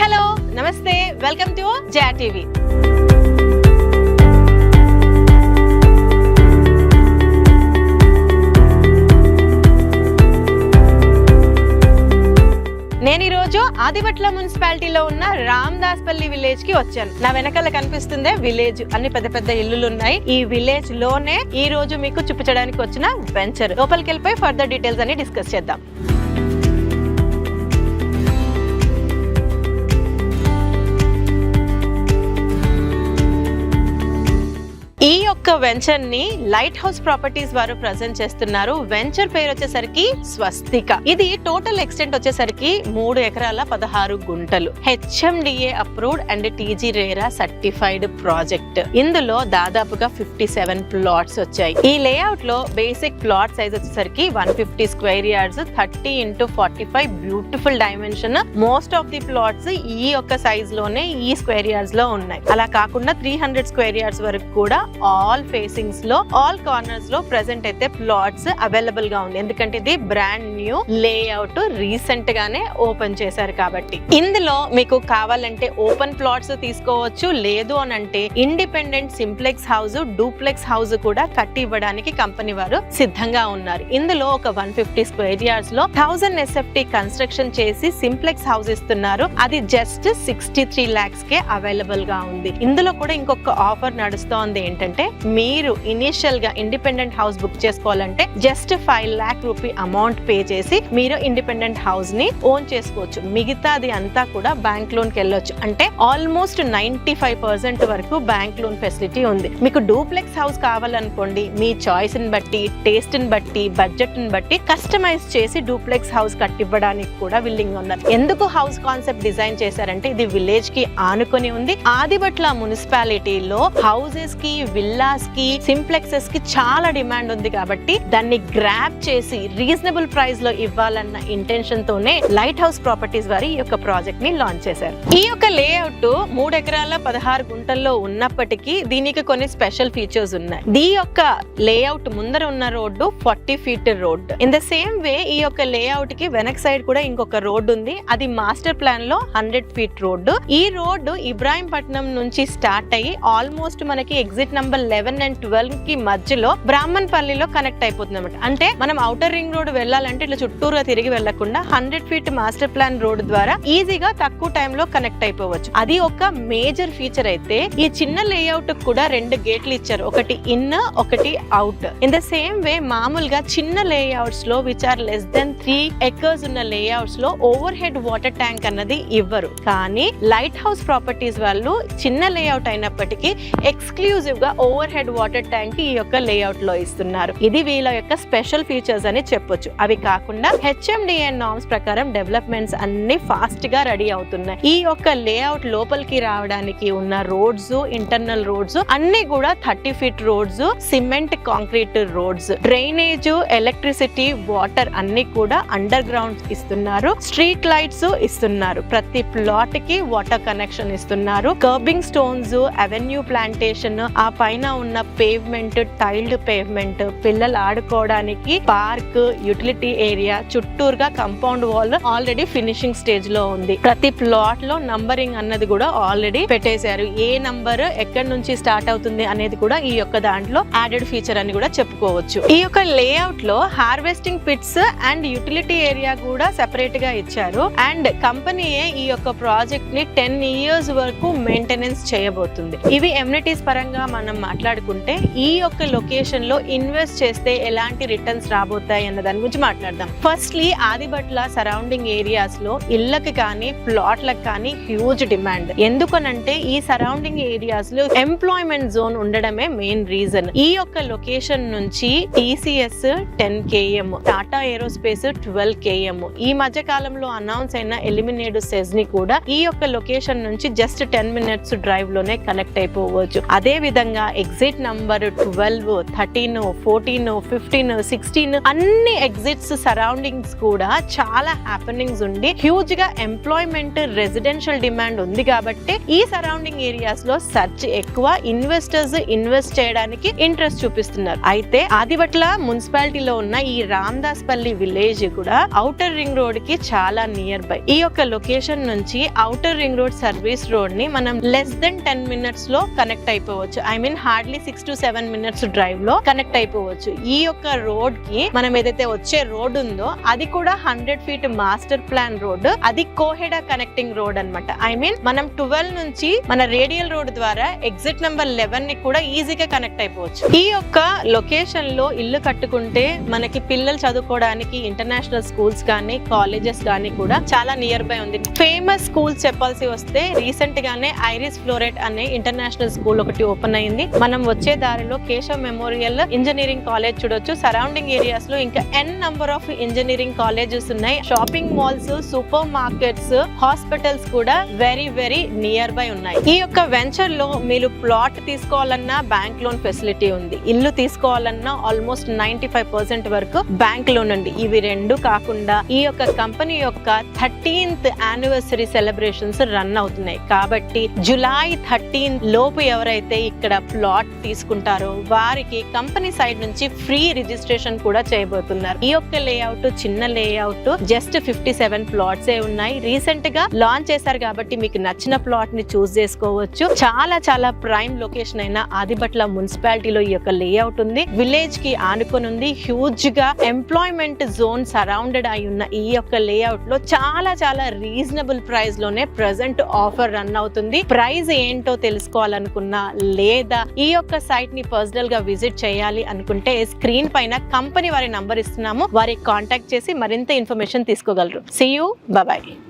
Hello నమస్తే, welcome to Jaya TV. నేను ఈరోజు ఆదిబట్ల మున్సిపాలిటీలో ఉన్న రామదాస్పల్లి విలేజ్ కి వచ్చాను. నా వెనకాల కనిపిస్తుందే విలేజ్. అన్ని పెద్ద పెద్ద ఇల్లులు ఉన్నాయి. ఈ విలేజ్ లోనే ఈ రోజు మీకు చూపించడానికి వచ్చిన వెంచర్. లోపలికి వెళ్ళిపోయి ఫర్దర్ డీటెయిల్స్ అన్ని డిస్కస్ చేద్దాం. ఈ యొక్క వెంచర్ ని లైట్ హౌస్ ప్రాపర్టీస్ వారు ప్రజెంట్ చేస్తున్నారు. వెంచర్ పేరు వచ్చేసరికి స్వస్తిక. ఇది టోటల్ ఎక్స్టెంట్ వచ్చేసరికి 3 ఎకరాల 16 గుంటలు. HMDA approved and TG RERA certified project. ఇందులో దాదాపుగా 57 ప్లాట్స్ వచ్చాయి. ఈ లేఅవుట్ లో బేసిక్ ప్లాట్ సైజ్ వచ్చేసరికి 150 square yards, 30x45 beautiful dimension. Most of the plots ఈ యొక్క సైజ్ లోనే ఈ స్క్వేర్ యార్డ్స్ లో ఉన్నాయి. అలా కాకుండా 300 స్క్వేర్ యార్డ్స్ వరకు కూడా ఆల్ ఫేసింగ్స్ లో, ఆల్ కార్నర్స్ లో ప్రెసెంట్ అయితే ప్లాట్స్ అవైలబుల్ గా ఉంది. ఎందుకంటే ఇది బ్రాండ్ న్యూ లేఅవుట్, రీసెంట్ గానే ఓపెన్ చేశారు కాబట్టి. ఇందులో మీకు కావాలంటే ఓపెన్ ప్లాట్స్ తీసుకోవచ్చు, లేదు అని అంటే independent simplex house, duplex house కూడా కట్టి ఇవ్వడానికి కంపెనీ వారు సిద్ధంగా ఉన్నారు. ఇందులో ఒక 150 స్క్వేర్ యార్డ్స్ లో 1000 SFT కన్స్ట్రక్షన్ చేసి సింప్లెక్స్ హౌస్ ఇస్తున్నారు. అది జస్ట్ 63 lakhs కే అవైలబుల్ గా ఉంది. ఇందులో కూడా ఇంకొక ఆఫర్ నడుస్తోంది. ఏంటంటే మీరు ఇనిషియల్ గా ఇండిపెండెంట్ హౌస్ బుక్ చేసుకోవాలంటే just 5 lakh rupee amount pay చేసి మీరు ఇండిపెండెంట్ హౌస్ ని ఓన్ చేసుకోవచ్చు. మిగతాది అంతా కూడా బ్యాంక్ లోన్ కి వెళ్ళొచ్చు. అంటే ఆల్మోస్ట్ 95% వరకు బ్యాంక్ లోన్ ఫెసిలిటీ ఉంది. మీకు డూప్లెక్స్ హౌస్ కావాలనుకోండి, మీ చాయిస్ ని బట్టి, టేస్ట్ ని బట్టి, బడ్జెట్ ని బట్టి కస్టమైజ్ చేసి డూప్లెక్స్ హౌస్ కట్టివ్వడానికి కూడా విల్లింగ్ ఉన్నారు. ఎందుకు హౌస్ కాన్సెప్ట్ డిజైన్ చేశారంటే ఇది విలేజ్ కి ఆనుకొని ఉంది. ఆదిబట్ల మున్సిపాలిటీలో హౌసెస్ కి, విల్లాస్ కి, సింప్లెక్సెస్ కి చాలా డిమాండ్ ఉంది కాబట్టి దాన్ని గ్రాబ్ చేసి రీజనబుల్ ప్రైస్ లో ఇవ్వాలన్న ఇంటెన్షన్ తోనే లైట్ హౌస్ ప్రాపర్టీస్ వారి ఈ యొక్క ప్రాజెక్ట్ ని లాంచ్ చేశారు. ఈ యొక్క లేఅవుట్ 3 ఎకరాల 16 గుంటల్లో ఉన్నప్పటికీ దీనికి కొన్ని స్పెషల్ ఫీచర్స్ ఉన్నాయి. ఈ యొక్క లేఅవుట్ ముందర ఉన్న road 40 feet road. In the same వే ఈ యొక్క లేఅవుట్ కి వెనక్ సైడ్ కూడా ఇంకొక రోడ్డు ఉంది. అది మాస్టర్ ప్లాన్ లో 100 feet రోడ్డు. ఈ రోడ్డు ఇబ్రాహీంపట్నం నుంచి స్టార్ట్ అయ్యి ఆల్మోస్ట్ మనకి ఎగ్జిట్ నంబర్ 11 and 12 కి మధ్యలో బ్రాహ్మణపల్లిలో కనెక్ట్ అయిపోతుంది అనమాట. అంటే మనం ఔటర్ రింగ్ రోడ్ వెళ్ళాలంటే ఇట్లా చుట్టూరుగా తిరిగి వెళ్లకుండా 100 feet మాస్టర్ ప్లాన్ రోడ్ ద్వారా ఈజీగా తక్కువ టైం లో కనెక్ట్ అయిపోవచ్చు. అది ఒక మేజర్ ఫీచర్. అయితే ఈ చిన్న లేఅవుట్ కూడా 2 గేట్లు ఇచ్చారు, ఒకటి ఇన్, ఒకటి out. In the same way మామూలుగా చిన్న లేఅవుట్స్ లో which are less than 3 acres ఉన్న లేఅవుట్స్ లో ఓవర్ హెడ్ వాటర్ ట్యాంక్ అన్నది ఇవ్వరు. కానీ లైట్ హౌస్ ప్రాపర్టీస్ వాళ్ళు చిన్న లేఅవుట్ అయినప్పటికీ ఎక్స్క్లూజివ్ గా ఓవర్ హెడ్ వాటర్ ట్యాంక్ ఈ యొక్క లేఅవుట్ లో ఇస్తున్నారు. ఇది వీళ్ళ యొక్క స్పెషల్ ఫీచర్స్ అని చెప్పొచ్చు. అవి కాకుండా HMDA నార్మ్స్ ప్రకారం డెవలప్మెంట్స్ అన్ని ఫాస్ట్ గా రెడీ అవుతున్నాయి. ఈ యొక్క లేఅవుట్ లోపలికి రావడానికి ఉన్న రోడ్స్, ఇంటర్నల్ రోడ్స్ అన్ని కూడా 30 feet roads, cement concrete roads, drainage, electricity, water అన్ని కూడా అండర్ గ్రౌండ్ ఇస్తున్నారు. స్ట్రీట్ లైట్స్ ఇస్తున్నారు. ప్రతి ప్లాట్ కి వాటర్ కనెక్షన్ ఇస్తున్నారు. కర్బింగ్ స్టోన్స్, అవెన్యూ ప్లాంటేషన్, ఆ పైన ఉన్న పేవ్మెంట్, టైల్డ్ పేవ్మెంట్, పిల్లలు ఆడుకోవడానికి పార్క్, యూటిలిటీ ఏరియా, చుట్టూరుగా compound wall already finishing stage లో ఉంది. ప్రతి ప్లాట్ లో నంబరింగ్ అన్నది కూడా ఆల్రెడీ పెట్టేశారు. ఏ నంబర్ ఎక్కడి నుంచి స్టార్ట్ అవుతుంది అనేది కూడా ఈ యొక్క దాంట్లో యాడెడ్ ఫీచర్ అని కూడా చెప్పుకోవచ్చు. ఈ యొక్క లేఅవుట్ లో harvesting pits and utility area కూడా సెపరేట్ గా ఇచ్చారు. అండ్ కంపెనీయే ఈ యొక్క ప్రాజెక్ట్ ని 10 years వరకు మెయింటెనెన్స్ చేయబోతుంది. ఇవి ఎమ్యూనిటీస్ పరంగా మనం మాట్లాడుకుంటే ఈ యొక్క లొకేషన్ లో ఇన్వెస్ట్ చేస్తే ఎలాంటి రిటర్న్స్ రాబోతాయి అన్న దాని గురించి మాట్లాడదాం. ఫస్ట్లీ ఆదిబట్ల సరౌండింగ్ ఏరియాస్ లో ఇళ్లకు కానీ ప్లాట్లకు కానీ హ్యూజ్ డిమాండ్. ఎందుకనంటే ఈ సరౌండింగ్ ఏరియాస్ లో ఎంప్లాయ్మెంట్ జోన్ ఉండడమే మెయిన్ రీజన్. ఈ యొక్క లొకేషన్ నుంచి TCS 10 km, Tata aerospace 12 km, ఈ మధ్య కాలంలో అనౌన్స్ అయిన ఎలిమినేట్ సెజ్ ని కూడా ఈ యొక్క లొకేషన్ నుంచి జస్ట్ 10 minutes డ్రైవ్ లోనే కనెక్ట్ అయిపోవచ్చు. అదే విధంగా ఎగ్జిట్ నంబర్ 12, 13, 14, 15, 16 అన్ని ఎగ్జిట్స్ సరౌండింగ్స్ కూడా చాలా హ్యాపెనింగ్స్ ఉండి హ్యూజ్ గా ఎంప్లాయ్మెంట్ రెసిడెన్షియల్ డిమాండ్ ఉంది కాబట్టి ఈ సరౌండింగ్ ఏరియాస్ లో సర్చ్ ఎక్కువ, ఇన్వెస్టర్స్ ఇన్వెస్ట్ చేయడానికి ఇంట్రెస్ట్ చూపిస్తున్నారు. అయితే ఆదిబట్ల మున్సిపాలిటీలో ఉన్న ఈ రామదాస్పల్లి విలేజ్ కూడా ఔటర్ రింగ్ రోడ్ కి చాలా నియర్ బై. ఈ యొక్క లొకేషన్ నుంచి outer ring road service road ని మనం లెస్ దెన్ 10 minutes లో కనెక్ట్ అయిపోవచ్చు. I mean hardly 6 to 7 minutes drive లో కనెక్ట్ అయిపోవచ్చు. ఈ యొక్క రోడ్ కి మనం ఏదైతే వచ్చే రోడ్ ఉందో అది కూడా 100 feet మాస్టర్ ప్లాన్ రోడ్, అది కోహెడా కనెక్టింగ్ రోడ్ అన్నమాట. ఐ మీన్ మనం 12 నుంచి మన రేడియల్ రోడ్ ద్వారా ఎగ్జిట్ నెంబర్ 11 ని కూడా ఈజీగా కనెక్ట్ అయిపోవచ్చు. ఈ యొక్క లొకేషన్ లో ఇల్లు కట్టుకుంటే మనకి పిల్లలు చదువుకోవడానికి ఇంటర్నేషనల్ స్కూల్స్ కానీ కాలేజెస్ కానీ కూడా చాలా నియర్ బై ఉంది. ఫేమస్ స్కూల్స్ చెప్పాల్సి వస్తే రీసెంట్ గానే ఐరిస్ ఫ్లోరెట్ అనే ఇంటర్నేషనల్ స్కూల్ ఒకటి ఓపెన్ అయింది. మనం వచ్చే దారిలో కేశవ్ మెమోరియల్ ఇంజనీరింగ్ కాలేజ్ చూడొచ్చు. సరౌండింగ్ ఏరియాస్ లో ఇంకా n number of engineering colleges ఉన్నాయి. Shopping malls, super markets, hospitals కూడా వెరీ వెరీ నియర్ బై ఉన్నాయి. ఈ యొక్క వెంచర్ లో మీరు ప్లాట్ తీసుకోవాలన్నా బ్యాంక్ లోన్ ఫెసిలిటీ ఉంది, ఇల్లు తీసుకోవాలన్నా ఆల్మోస్ట్ 95% వరకు బ్యాంక్ లోన్ ఉంది. ఇవి రెండు కాకుండా ఈ యొక్క కంపెనీ యొక్క 13th యానివర్సరీ సెలబ్రేషన్స్ రన్ అవుతున్నాయి కాబట్టి జూలై 13 లోపు ఎవరైతే ఇక్కడ ప్లాట్ తీసుకుంటారో వారికి కంపెనీ సైడ్ నుంచి ఫ్రీ రిజిస్ట్రేషన్ కూడా చేయబోతున్నారు. ఈ యొక్క లేఅవుట్ చిన్న లేఅవుట్, జస్ట్ 57 ప్లాట్స్ ఉన్నాయి. రీసెంట్ గా లాంచ్ చేశారు కాబట్టి మీకు నచ్చిన ప్లాట్ ని చూస్ చేసుకోవచ్చు. చాలా చాలా ప్రైమ్ లొకేషన్ అయిన ఆదిబట్ల మున్సిపాలిటీలో ఈ యొక్క లేఅవుట్ ఉంది. విలేజ్ కి ఆనుకొని ఉంది. హ్యూజ్ గా ఎంప్లాయ్మెంట్ జోన్ సరౌండెడ్ అయి ఉన్న ఈ యొక్క లేఅవుట్ లో చాలా చాలా రీజనబుల్ ప్రైస్ లోనే ప్రెసెంట్ ఆఫర్ రన్ అవుతుంది. ప్రైస్ ఏంటో తెలుసుకోవాలనుకున్నా లేదా ఈ యొక్క సైట్ ని పర్సనల్ గా విజిట్ చేయాలి అనుకుంటే స్క్రీన్ పైన కంపెనీ వారి నంబర్ ఇస్తున్నాము, వారికి కాంటాక్ట్ చేసి మరింత ఇన్ఫర్మేషన్ తీసుకోగలరు. See you, bye by.